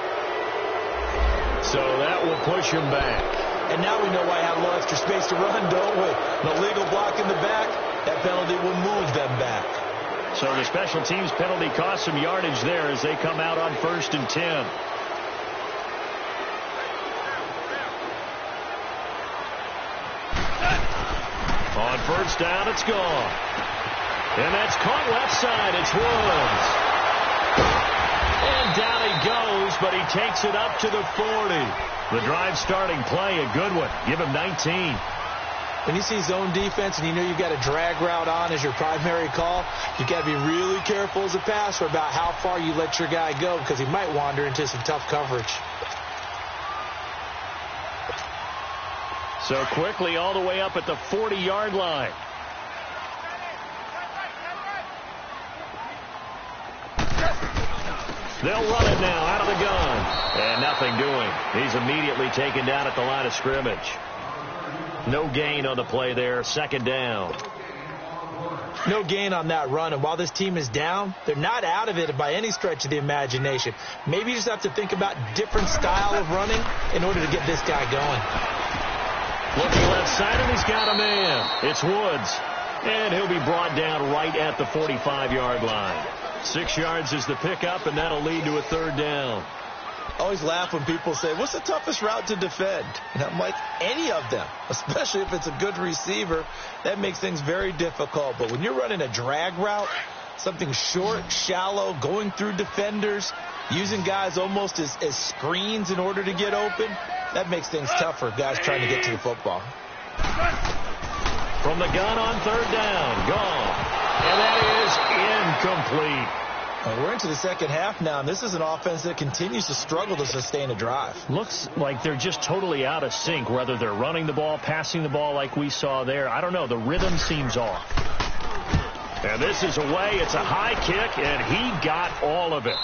Speaker 1: So that will push him back.
Speaker 2: And now we know why I have a little extra space to run, don't we? An illegal block in the back, that penalty will move them back.
Speaker 1: So the special teams penalty cost some yardage there as they come out on 1st and 10. On first down, it's gone. And that's caught left side. It's Woods. And down he goes, but he takes it up to the 40. The drive starting play, a good one. Give him 19.
Speaker 2: When you see zone defense and you know you've got a drag route on as your primary call, you've got to be really careful as a passer about how far you let your guy go because he might wander into some tough coverage.
Speaker 1: So quickly all the way up at the 40-yard line. They'll run it now out of the gun. And nothing doing. He's immediately taken down at the line of scrimmage. No gain on the play there. 2nd down.
Speaker 2: No gain on that run. And while this team is down, they're not out of it by any stretch of the imagination. Maybe you just have to think about different style of running in order to get this guy going.
Speaker 1: Looking left side, and he's got a man. It's Woods. And he'll be brought down right at the 45-yard line. 6 yards is the pickup, and that'll lead to a third down.
Speaker 2: I always laugh when people say, what's the toughest route to defend? And I'm like, any of them, especially if it's a good receiver. That makes things very difficult. But when you're running a drag route, something short, shallow, going through defenders, using guys almost as screens in order to get open, that makes things tough for guys trying to get to the football.
Speaker 1: From the gun on third down, gone. And that is incomplete.
Speaker 2: We're into the second half now, and this is an offense that continues to struggle to sustain a drive.
Speaker 1: Looks like they're just totally out of sync, whether they're running the ball, passing the ball like we saw there. I don't know. The rhythm seems off. And this is away. It's a high kick, and he got all of it.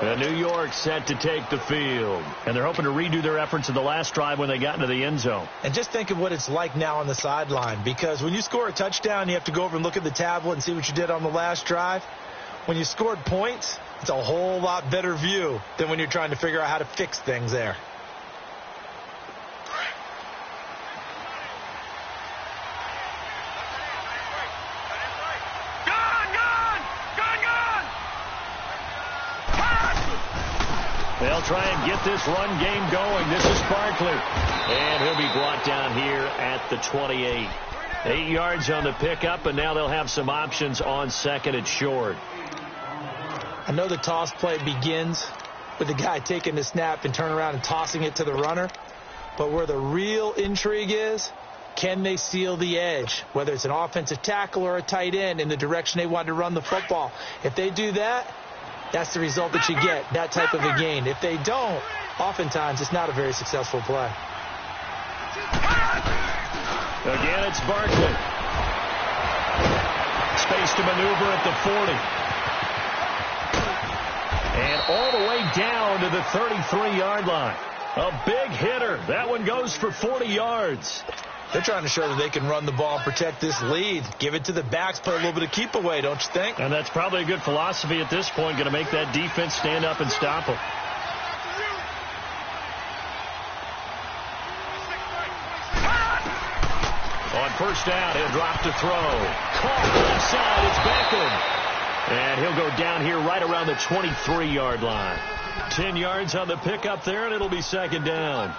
Speaker 1: And New York set to take the field. And they're hoping to redo their efforts in the last drive when they got into the end zone.
Speaker 2: And just think of what it's like now on the sideline. Because when you score a touchdown, you have to go over and look at the tablet and see what you did on the last drive. When you scored points, it's a whole lot better view than when you're trying to figure out how to fix things there.
Speaker 1: They'll try and get this run game going. This is Barkley. And he'll be brought down here at the 28. 8 yards on the pickup, and now they'll have some options on second and short.
Speaker 2: I know the toss play begins with the guy taking the snap and turning around and tossing it to the runner. But where the real intrigue is, can they seal the edge, whether it's an offensive tackle or a tight end, in the direction they want to run the football? If they do that, that's the result that you get, that type of a gain. If they don't, oftentimes it's not a very successful play.
Speaker 1: Again, it's Barkley. Space to maneuver at the 40. And all the way down to the 33-yard line. A big hitter. That one goes for 40 yards.
Speaker 2: They're trying to show that they can run the ball and protect this lead. Give it to the backs, play a little bit of keep away, don't you think?
Speaker 1: And that's probably a good philosophy at this point, going to make that defense stand up and stop them. On first down, he'll drop to throw. Caught left side, it's Beckham. And he'll go down here right around the 23-yard line. 10 yards on the pickup there, and it'll be second down.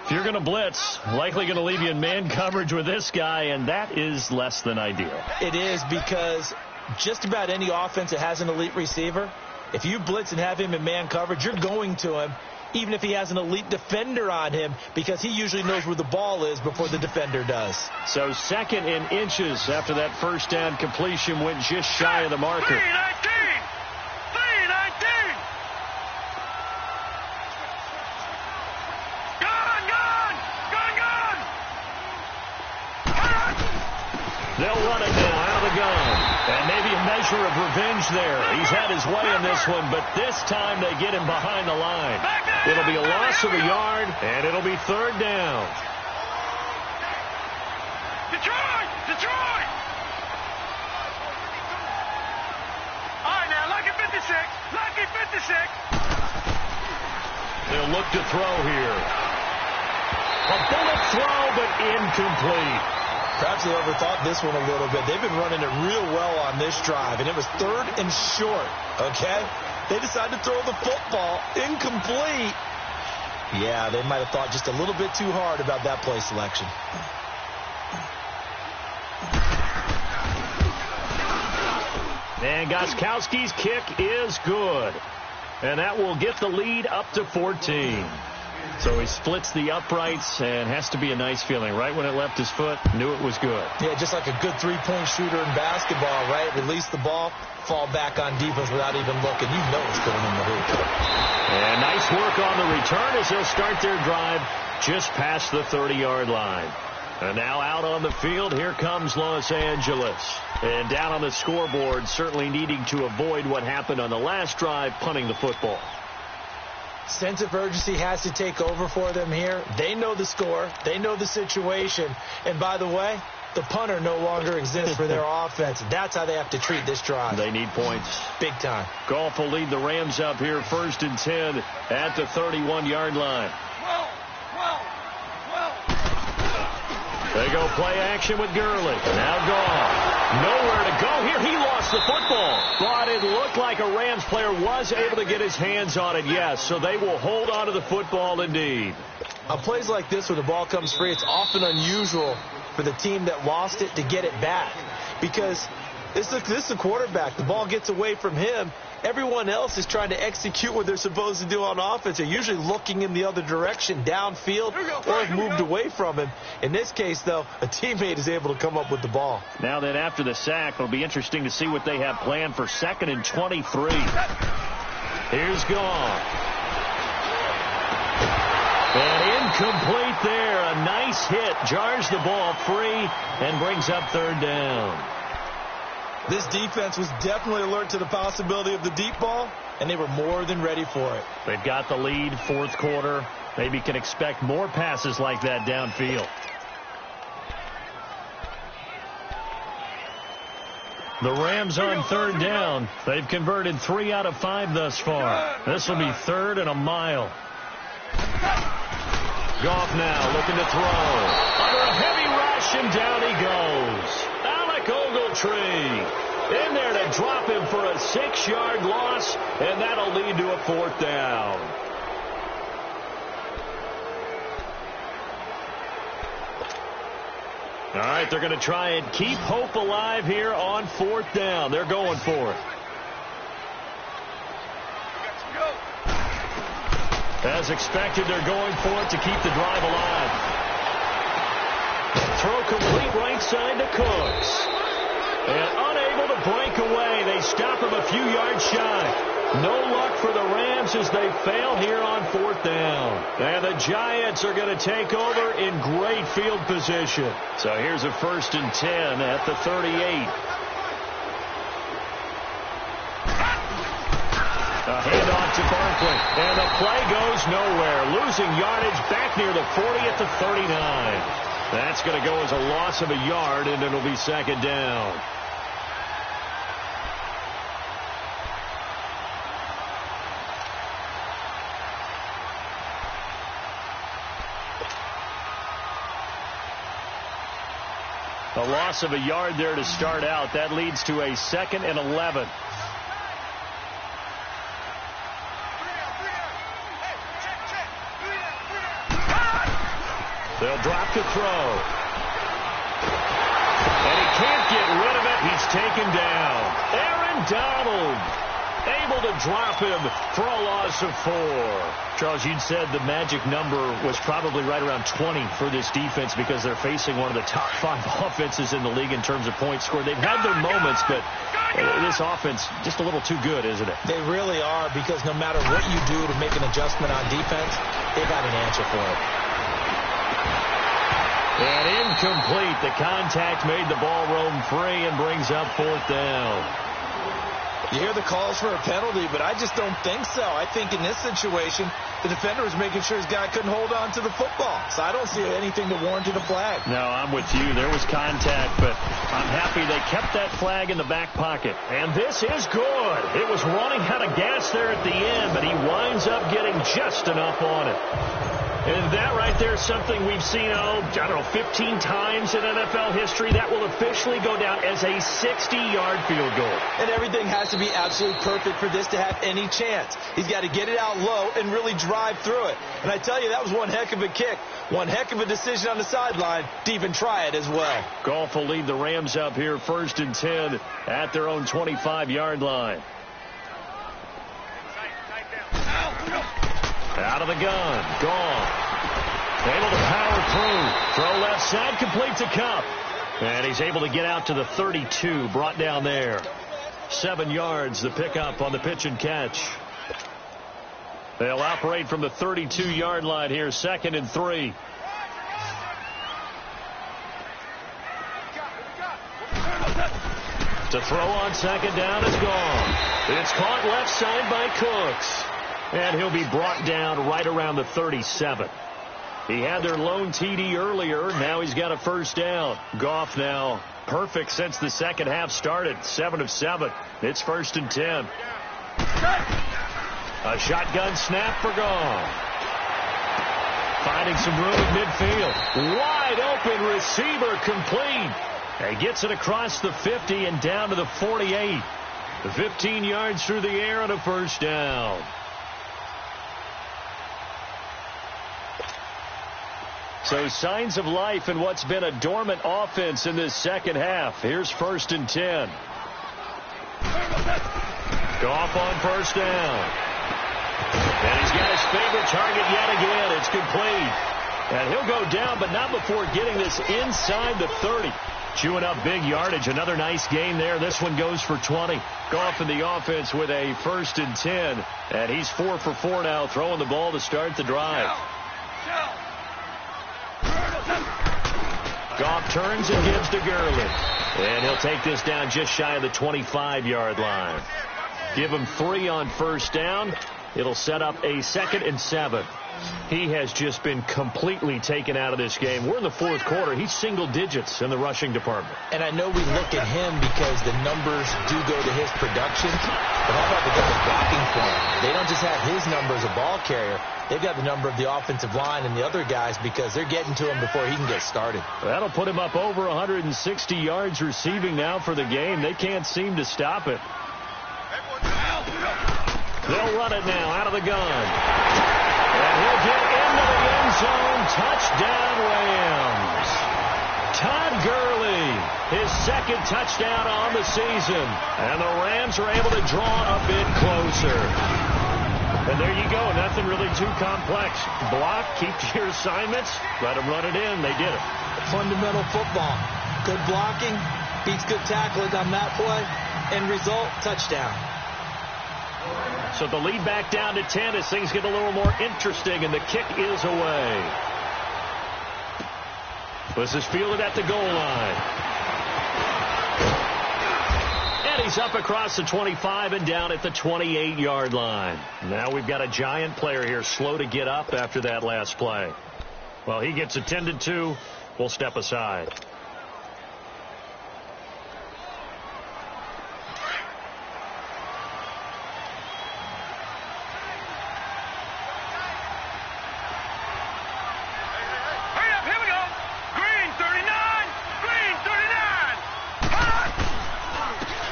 Speaker 1: If you're going to blitz, likely going to leave you in man coverage with this guy, and that is less than ideal.
Speaker 2: It is, because just about any offense that has an elite receiver, if you blitz and have him in man coverage, you're going to him, even if he has an elite defender on him, because he usually knows where the ball is before the defender does.
Speaker 1: So second in inches after that first down completion went just shy of the marker.
Speaker 3: 319!
Speaker 1: They'll run it now out of the gun. And maybe a measure of revenge there. He's had his way in this one, but this time they get him behind the line. It'll be a loss of a yard, and it'll be third down.
Speaker 3: Detroit! Detroit! All right, now, lucky 56. Lucky 56.
Speaker 1: They'll look to throw here. A bullet throw, but incomplete.
Speaker 2: Perhaps they overthought this one a little bit. They've been running it real well on this drive, and it was third and short, okay? They decided to throw the football incomplete. Yeah, they might have thought just a little bit too hard about that play selection.
Speaker 1: And Gostkowski's kick is good. And that will get the lead up to 14. So he splits the uprights, and has to be a nice feeling. Right when it left his foot, knew it was good.
Speaker 2: Yeah, just like a good three-point shooter in basketball, right? Release the ball, fall back on defense without even looking. You know it's going in the hoop.
Speaker 1: And nice work on the return as they'll start their drive just past the 30-yard line. And now out on the field, here comes Los Angeles. And down on the scoreboard, certainly needing to avoid what happened on the last drive, punting the football.
Speaker 2: Sense of urgency has to take over for them here. They know the score. They know the situation. And by the way, the punter no longer exists for their offense. That's how they have to treat this drive.
Speaker 1: They need points.
Speaker 2: Big time.
Speaker 1: Goff will lead the Rams up here first and 10 at the 31-yard line. They go play action with Gurley. Now gone. Nowhere to go here. He lost the football. But it looked like a Rams player was able to get his hands on it, yes. So they will hold on to the football indeed.
Speaker 2: On plays like this where the ball comes free, it's often unusual for the team that lost it to get it back. Because this is a quarterback. The ball gets away from him. Everyone else is trying to execute what they're supposed to do on offense. They're usually looking in the other direction, downfield, or have moved away from him. In this case, though, a teammate is able to come up with the ball.
Speaker 1: Now then, after the sack, it'll be interesting to see what they have planned for 2nd and 23. Here's Gone. And incomplete there. A nice hit. Jars the ball free and brings up 3rd down.
Speaker 2: This defense was definitely alert to the possibility of the deep ball, and they were more than ready for it.
Speaker 1: They've got the lead, 4th quarter. Maybe can expect more passes like that downfield. The Rams on 3rd down. They've converted 3 out of 5 thus far. This will be 3rd and a mile. Goff now looking to throw. Under a heavy rush, and down he goes. Alec Ogletree in there to drop him for a 6-yard loss, and that'll lead to a 4th down. All right, they're going to try and keep hope alive here on 4th down. They're going for it. As expected, they're going for it to keep the drive alive. Throw complete right side to Cooks. And unable to break away. They stop him a few yards shy. No luck for the Rams as they fail here on 4th down. And the Giants are going to take over in great field position. So here's a 1st and 10 at the 38. A handoff to Barkley. And the play goes nowhere. Losing yardage back near the 40 at the 39. That's going to go as a loss of a yard, and it'll be 2nd down. A loss of a yard there to start out. That leads to a 2nd and 11. They'll drop to throw. And he can't get rid of it. He's taken down. Aaron Donald able to drop him for a loss of 4. Charles, you'd said the magic number was probably right around 20 for this defense because they're facing one of the top 5 offenses in the league in terms of points scored. They've had their moments, but this offense just a little too good, isn't it?
Speaker 2: They really are, because no matter what you do to make an adjustment on defense, they've got an answer for it.
Speaker 1: And incomplete. The contact made the ball roam free and brings up 4th down.
Speaker 2: You hear the calls for a penalty, but I just don't think so. I think in this situation, the defender was making sure his guy couldn't hold on to the football. So I don't see anything to warrant a flag.
Speaker 1: No, I'm with you. There was contact, but I'm happy they kept that flag in the back pocket. And this is good. It was running out of gas there at the end, but he winds up getting just enough on it. And that right there is something we've seen, 15 times in NFL history. That will officially go down as a 60-yard field goal.
Speaker 2: And everything has to be absolutely perfect for this to have any chance. He's got to get it out low and really drive through it. And I tell you, that was one heck of a kick. One heck of a decision on the sideline to even try it as well.
Speaker 1: Goff will lead the Rams up here 1st and 10 at their own 25-yard line. Out of the gun. Gone. Able to power through. Throw left side, complete to Kupp. And he's able to get out to the 32. Brought down there. 7 yards, the pickup on the pitch and catch. They'll operate from the 32-yard line here. 2nd and 3. To throw on 2nd down is gone. It's caught left side by Cooks. And he'll be brought down right around the 37. He had their lone TD earlier. Now he's got a 1st down. Goff now perfect since the second half started. 7 of 7. It's 1st and 10. A shotgun snap for Goff. Finding some room at midfield. Wide Wide open receiver complete. He gets it across the 50 and down to the 48. The 15 yards through the air and a first down. So signs of life in what's been a dormant offense in this second half. Here's 1st and 10. Goff on first down. And he's got his favorite target yet again. It's complete. And he'll go down, but not before getting this inside the 30. Chewing up big yardage. Another nice gain there. This one goes for 20. Goff in the offense with a 1st and 10. And he's 4 for 4 now, throwing the ball to start the drive. Goff turns and gives to Gurley. And he'll take this down just shy of the 25-yard line. Give him 3 on first down. It'll set up a 2nd and 7. He has just been completely taken out of this game. We're in the 4th quarter. He's single digits in the rushing department.
Speaker 2: And I know we look at him because the numbers do go to his production. But how about the guys blocking for him? They don't just have his number as a ball carrier. They've got the number of the offensive line and the other guys because they're getting to him before he can get started.
Speaker 1: That'll put him up over 160 yards receiving now for the game. They can't seem to stop it. They'll run it now out of the gun. And he'll get into the end zone. Touchdown, Rams. Todd Gurley, his 2nd touchdown on the season. And the Rams are able to draw a bit closer. And there you go. Nothing really too complex. Block, keep to your assignments, let them run it in. They did it.
Speaker 2: Fundamental football. Good blocking, beats good tackling on that play. End result, touchdown.
Speaker 1: So the lead back down to 10 as things get a little more interesting, and the kick is away. This is fielded at the goal line. And he's up across the 25 and down at the 28-yard line. Now we've got a giant player here slow to get up after that last play. Well, he gets attended to. We'll step aside.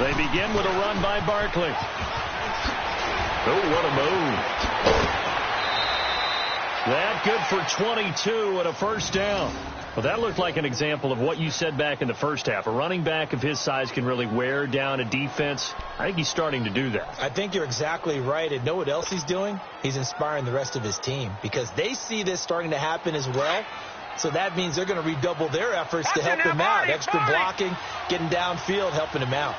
Speaker 1: They begin with a run by Barkley. Oh, what a move. That good for 22 and a first down. Well, that looked like an example of what you said back in the first half. A running back of his size can really wear down a defense. I think he's starting to do that.
Speaker 2: I think you're exactly right. And know what else he's doing? He's inspiring the rest of his team because they see this starting to happen as well. So that means they're going to redouble their efforts to help him out. Extra blocking, getting downfield, helping him out.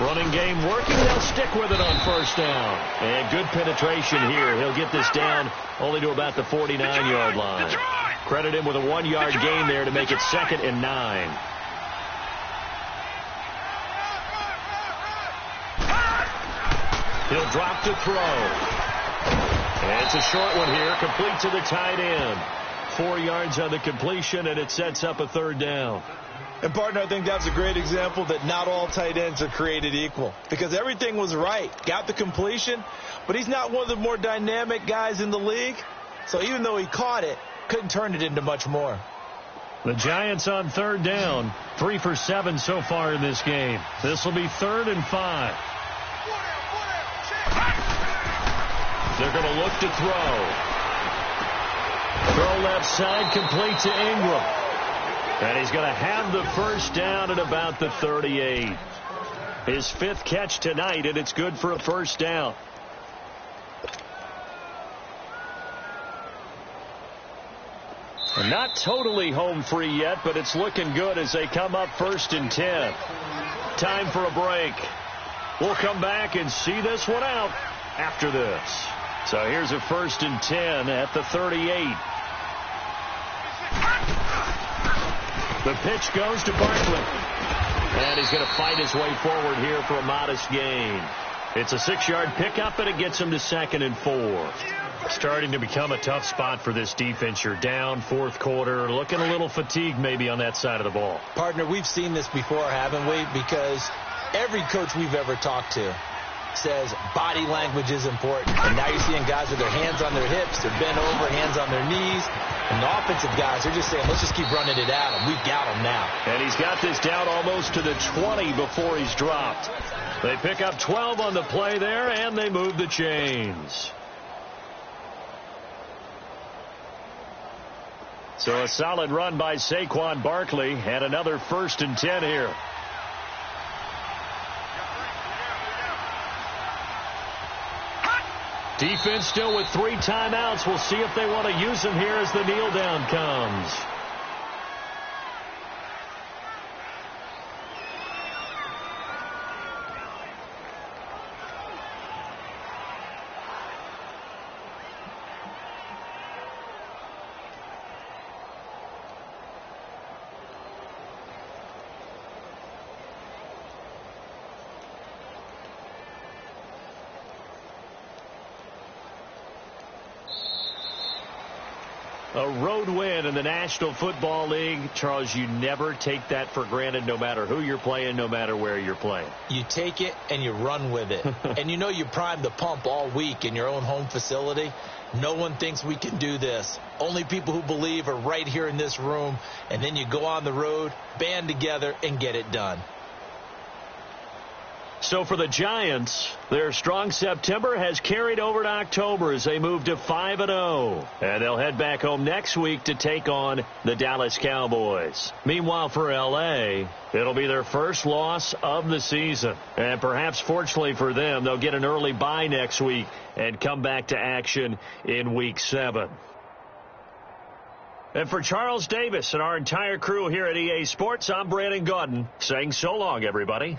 Speaker 1: Running game working. They'll stick with it on first down. And good penetration here. He'll get this down only to about the 49-yard line. Credit him with a 1-yard gain there to make it 2nd and 9. He'll drop to throw. And it's a short one here, complete to the tight end. 4 yards on the completion, and it sets up a 3rd down.
Speaker 2: And, partner, I think that's a great example that not all tight ends are created equal because everything was right. Got the completion, but he's not one of the more dynamic guys in the league. So even though he caught it, couldn't turn it into much more.
Speaker 1: The Giants on 3rd down, 3 for 7 so far in this game. This will be 3rd and 5. They're going to look to throw. Throw left side, complete to Ingram. And he's going to have the first down at about the 38. His 5th catch tonight, and it's good for a first down. And not totally home free yet, but it's looking good as they come up 1st and 10. Time for a break. We'll come back and see this one out after this. So here's a 1st and 10 at the 38. The pitch goes to Barkley. And he's going to fight his way forward here for a modest gain. It's a 6-yard pickup, and it gets him to 2nd and 4. Starting to become a tough spot for this defense. You're down fourth quarter, looking a little fatigued maybe on that side of the ball.
Speaker 2: Partner, we've seen this before, haven't we? Because every coach we've ever talked to says body language is important. And now you're seeing guys with their hands on their hips, they're bent over, hands on their knees. And the offensive guys, they're just saying, let's just keep running it at him. We've got him now.
Speaker 1: And he's got this down almost to the 20 before he's dropped. They pick up 12 on the play there, and they move the chains. So a solid run by Saquon Barkley, and another 1st and 10 here. Defense still with 3 timeouts. We'll see if they want to use them here as the kneel down comes. A road win in the National Football League. Charles, you never take that for granted no matter who you're playing, no matter where you're playing.
Speaker 2: You take it and you run with it. And you know you primed the pump all week in your own home facility. No one thinks we can do this. Only people who believe are right here in this room. And then you go on the road, band together, and get it done.
Speaker 1: So for the Giants, their strong September has carried over to October as they move to 5-0. And they'll head back home next week to take on the Dallas Cowboys. Meanwhile, for L.A., it'll be their first loss of the season. And perhaps fortunately for them, they'll get an early bye next week and come back to action in Week 7. And for Charles Davis and our entire crew here at EA Sports, I'm Brandon Gaudin saying so long, everybody.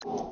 Speaker 4: you.